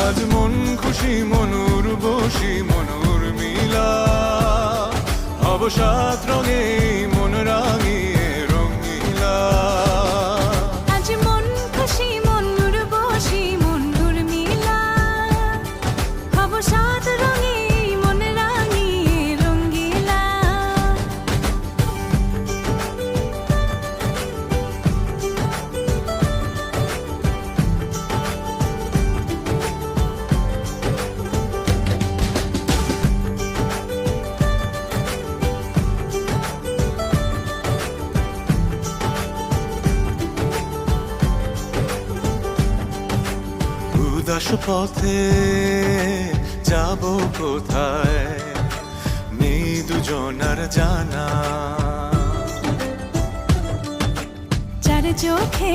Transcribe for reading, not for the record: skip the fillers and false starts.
আজ মন খুশি মনুর বসি মনুর মিলা, অবসাদ রঙে মন রাঙিয়ে রঙিলা। আজ মন খুশি মনুর বসি মনুর মিলা, অবসাদ রঙে মন রাঙিয়ে রঙিলা। উদাস পথে যাব কোথায় নেই দুজনার জানা। চার চোখে